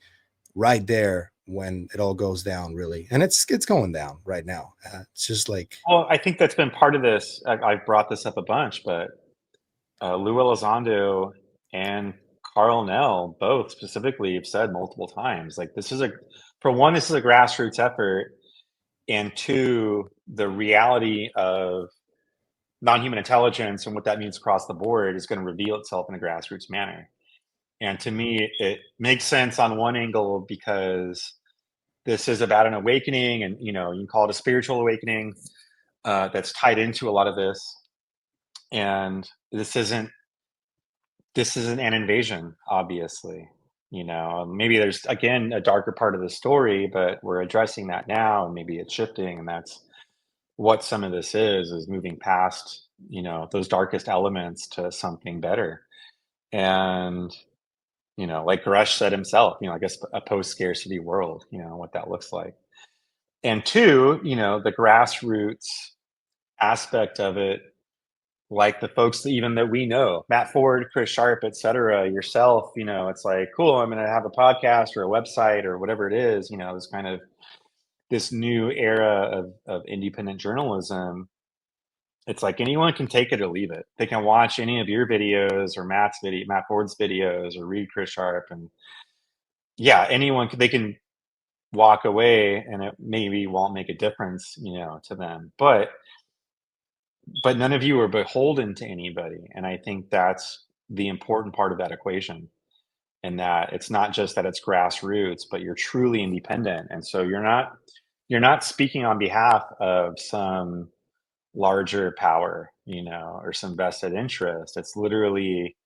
right there when it all goes down, really, and it's going down right now. It's just like Well, I think that's been part of this. I've brought this up a bunch, but Lou Elizondo and Carl Nell both specifically have said multiple times, like this is a, for one, this is a grassroots effort, and two, the reality of non-human intelligence and what that means across the board is going to reveal itself in a grassroots manner. And to me, it makes sense on one angle because this is about an awakening, and you know, you can call it a spiritual awakening that's tied into a lot of this. And this isn't an invasion, obviously. You know, maybe there's again a darker part of the story, but we're addressing that now, and maybe it's shifting, and that's what some of this is moving past, you know, those darkest elements to something better. And you know, like Gresh said himself, you know, I guess a post-scarcity world, you know, what that looks like. And two, you know, the grassroots aspect of it, like the folks that even that we know, Matt Ford, Chris Sharp, et cetera, yourself, you know, it's like, cool, I'm going to have a podcast or a website or whatever it is, you know, this kind of this new era of independent journalism. It's like anyone can take it or leave it. They can watch any of your videos or Matt Ford's videos, or read Chris Sharp, and yeah, they can walk away, and it maybe won't make a difference, you know, to them. But none of you are beholden to anybody, and I think that's the important part of that equation. And that it's not just that it's grassroots, but you're truly independent, and so you're not speaking on behalf of some larger power, you know, or some vested interest. It's literally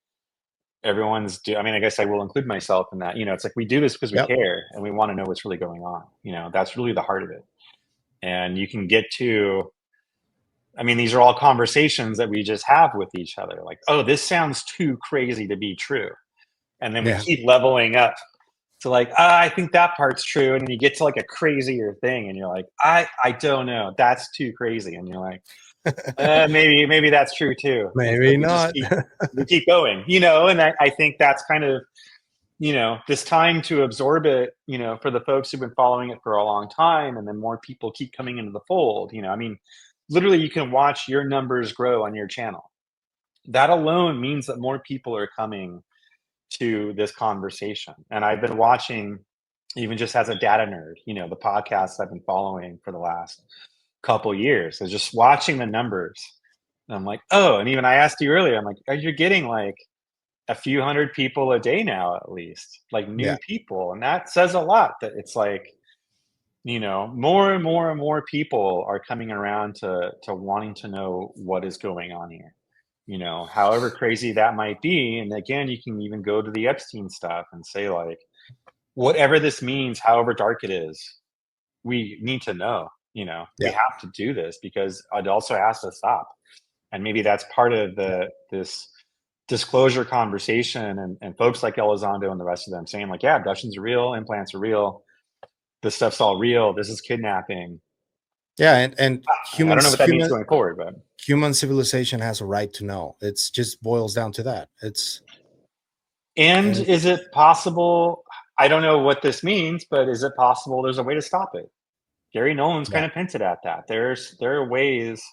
I mean, I guess I will include myself in that. You know, it's like we do this because we yep, care and we want to know what's really going on. You know, that's really the heart of it. And you can get to, I mean, these are all conversations that we just have with each other. Like, oh, this sounds too crazy to be true. And then we yeah. keep leveling up to like, I think that part's true. And then you get to like a crazier thing and you're like, I don't know. That's too crazy. And you're like, maybe that's true too. And so Maybe we just not. keep going, you know, and I think that's kind of, you know, this time to absorb it, you know, for the folks who've been following it for a long time, and then more people keep coming into the fold. You know, I mean, literally you can watch your numbers grow on your channel. That alone means that more people are coming to this conversation. And I've been watching, even just as a data nerd, you know, the podcasts I've been following for the last couple years. So just watching the numbers. And I'm like, oh, and even I asked you earlier, I'm like, are you getting like a few hundred people a day now, at least, like Yeah. new people? And that says a lot, that it's like, you know, more and more and more people are coming around to wanting to know what is going on here, you know, however crazy that might be. And again, you can even go to the Epstein stuff and say, like, whatever this means, however dark it is, we need to know, you know, we Yeah. have to do this because it also has to stop. And maybe that's part of this disclosure conversation, and folks like Elizondo and the rest of them saying, like, yeah, abductions are real, implants are real, this stuff's all real, this is kidnapping. Yeah, and I don't know what that means going forward, but human civilization has a right to know. It's just boils down to that. and And is it possible, I don't know what this means, but is it possible there's a way to stop it? Gary Nolan's Yeah. kind of hinted at that. There are ways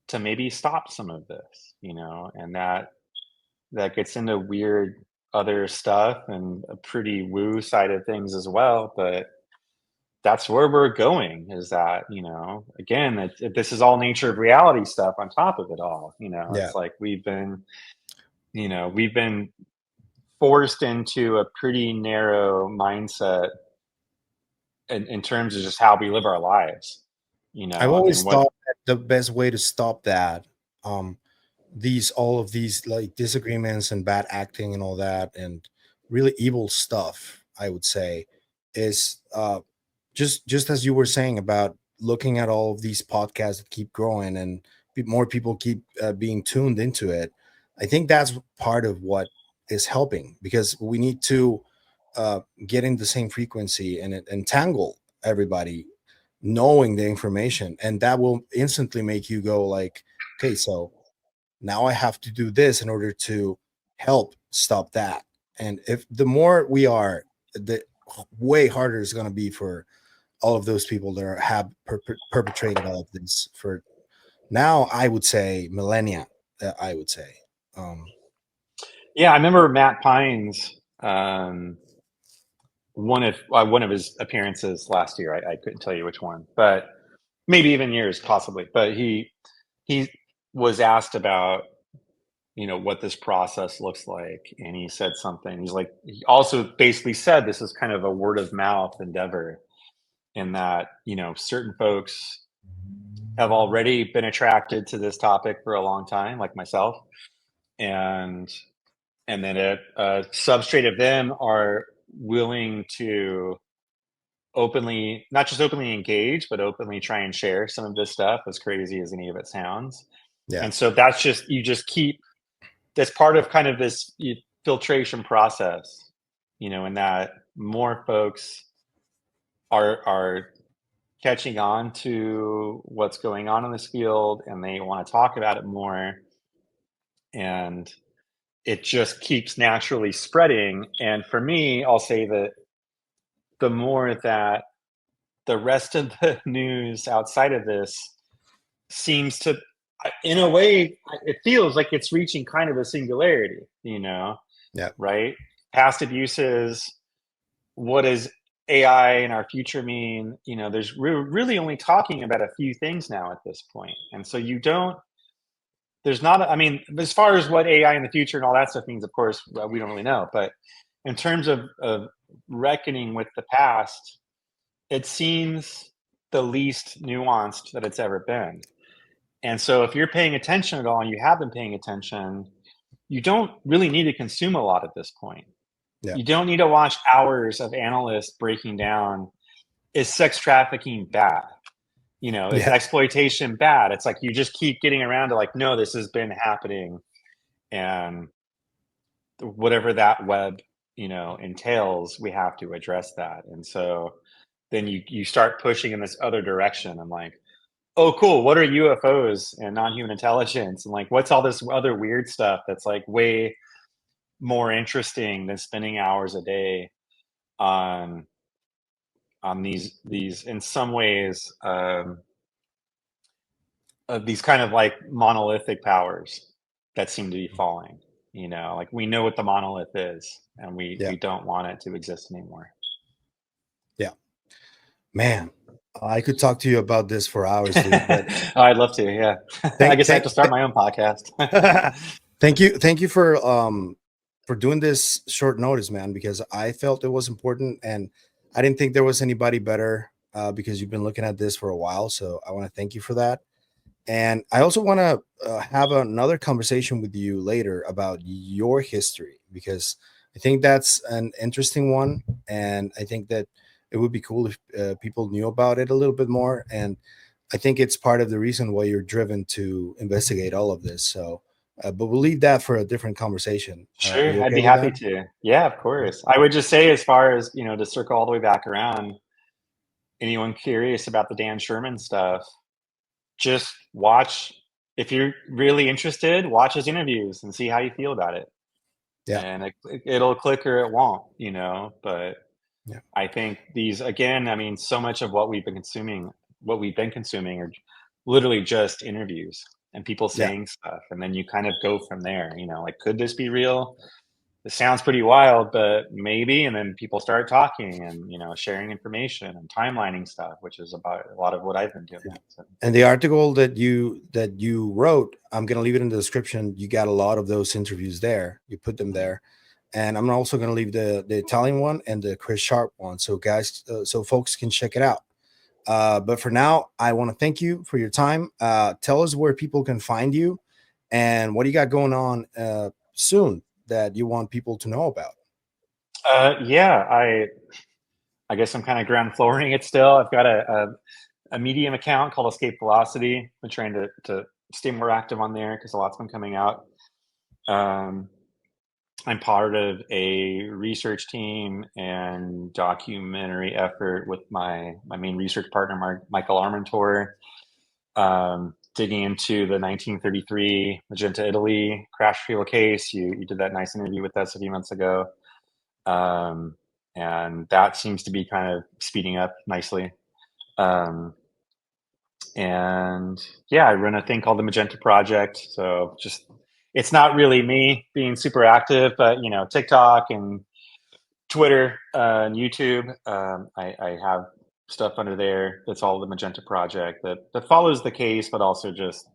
to maybe stop some of this, and that gets into weird other stuff and a pretty woo side of things as well. But that's where we're going, is that, again, this is all nature of reality stuff on top of it all. Yeah. It's like we've been forced into a pretty narrow mindset in terms of just how we live our lives, I've and always what. thought that the best way to stop that, um, all of these like disagreements and bad acting and all that, and really evil stuff, I would say, is just as you were saying about looking at all of these podcasts that keep growing and more people keep being tuned into it. I think that's part of what is helping, because we need to get in the same frequency and entangle everybody knowing the information, and that will instantly make you go like, okay, so now I have to do this in order to help stop that. And if the more we are, the way harder it's going to be for all of those people that have perpetrated all of this for, now I would say, millennia. I would say, um, Yeah, I remember Matt Pines. One of his appearances last year. I couldn't tell you which one, but maybe even years, possibly. But he was asked about what this process looks like, and he said something. He also basically said this is kind of a word of mouth endeavor, in that certain folks have already been attracted to this topic for a long time, like myself, and then a substrate of them are willing to openly, not just openly engage, but openly try and share some of this stuff, as crazy as any of it sounds. yeah, And so you just keep, that's part of kind of this filtration process, in that more folks are catching on to what's going on in this field, and they want to talk about it more, and it just keeps naturally spreading. And for me, I'll say that the more that the rest of the news outside of this seems to, in a way, it feels like it's reaching kind of a singularity, yeah, right? Past abuses, what does AI in our future mean? We're really only talking about a few things now at this point. And so there's not, I mean, as far as what AI in the future and all that stuff means, of course, we don't really know. But in terms of reckoning with the past, it seems the least nuanced that it's ever been. And so if you're paying attention at all, and you have been paying attention, you don't really need to consume a lot at this point. yeah, You don't need to watch hours of analysts breaking down, is sex trafficking bad? Is yeah, exploitation bad? It's like you just keep getting around to like, no, this has been happening. And whatever that web, entails, we have to address that. And so then you start pushing in this other direction. I'm like, oh, cool. What are UFOs and non-human intelligence? And like, what's all this other weird stuff that's like way more interesting than spending hours a day on these in some ways, these kind of like monolithic powers that seem to be falling. Like we know what the monolith is, and we yeah, don't want it to exist anymore. yeah. Man, I could talk to you about this for hours, dude. But I'd love to. Yeah, I thank, guess I have thank, to start my own podcast. thank you for doing this short notice, man. Because I felt it was important, and I didn't think there was anybody better. Because you've been looking at this for a while, so I want to thank you for that. And I also want to have another conversation with you later about your history, because I think that's an interesting one. And I think that it would be cool if people knew about it a little bit more. And I think it's part of the reason why you're driven to investigate all of this. So, but we'll leave that for a different conversation. Are Sure, you I'd okay be with happy that? to. Yeah, of course. I would just say, as far as, to circle all the way back around, anyone curious about the Dan Sherman stuff, just watch. If you're really interested, watch his interviews and see how you feel about it. Yeah. And it'll click or it won't, but I think these, again, I mean, so much of what we've been consuming are literally just interviews and people Yeah. saying stuff. And then you kind of go from there, you know, like, could this be real? This sounds pretty wild, but maybe. And then people start talking and, you know, sharing information and timelining stuff, which is about a lot of what I've been doing. So. And the article that you wrote, I'm going to leave it in the description. You got a lot of those interviews there. You put them there. And I'm also going to leave the Italian one and the Chris Sharp one. So guys, so folks can check it out. But for now, I want to thank you for your time. Tell us where people can find you and what you got going on soon that you want people to know about. Yeah, I guess I'm kind of ground flooring it still. I've got a Medium account called Escape Velocity. I'm trying to stay more active on there because a lot's been coming out. I'm part of a research team and documentary effort with my main research partner, Michael Armentor, digging into the 1933 Magenta, Italy crash fuel case. You did that nice interview with us a few months ago. And that seems to be kind of speeding up nicely. And yeah, I run a thing called the Magenta Project. So just, it's not really me being super active, but you know, TikTok and Twitter and YouTube, I have stuff under there. That's all the Magenta Project that follows the case, but also just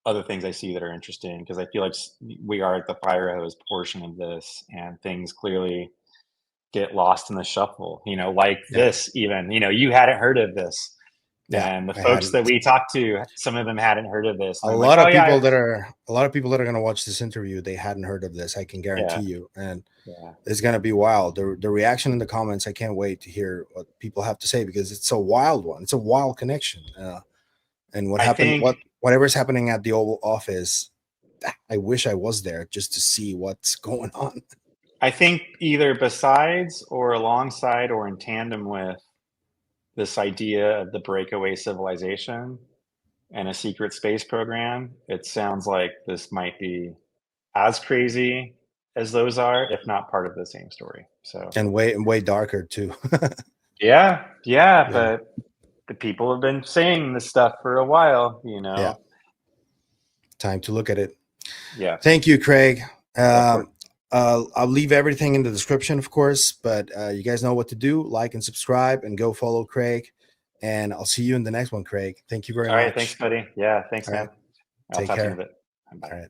other things I see that are interesting, because I feel like we are at the fire hose portion of this, and things clearly get lost in the shuffle. You know, like this, even, you know, you hadn't heard of this. Yeah, And the I folks that hadn't. we talked to, some of them hadn't heard of this. A And I'm lot like, oh of yeah, people that are going to watch this interview, they hadn't heard of this. I can guarantee yeah, you, and yeah. it's going to be wild. The reaction in the comments, I can't wait to hear what people have to say, because it's a wild one. It's a wild connection. And what I happened? think Whatever's happening at the Oval Office, I wish I was there just to see what's going on. I think either besides or alongside or in tandem with this idea of the breakaway civilization and a secret space program, it sounds like this might be as crazy as those are, if not part of the same story. So, And way darker too. yeah, Yeah. but the people have been saying this stuff for a while, you know. Yeah. Time to look at it. Yeah. Thank you, Craig. Yeah, I'll leave everything in the description, of course, but you guys know what to do. Like and subscribe and go follow Craig. And I'll see you in the next one, Craig. Thank you very all right. Thanks, much. buddy. Yeah. Thanks, All man. right. I'll Take talk to you in care. a bit. Bye. All right.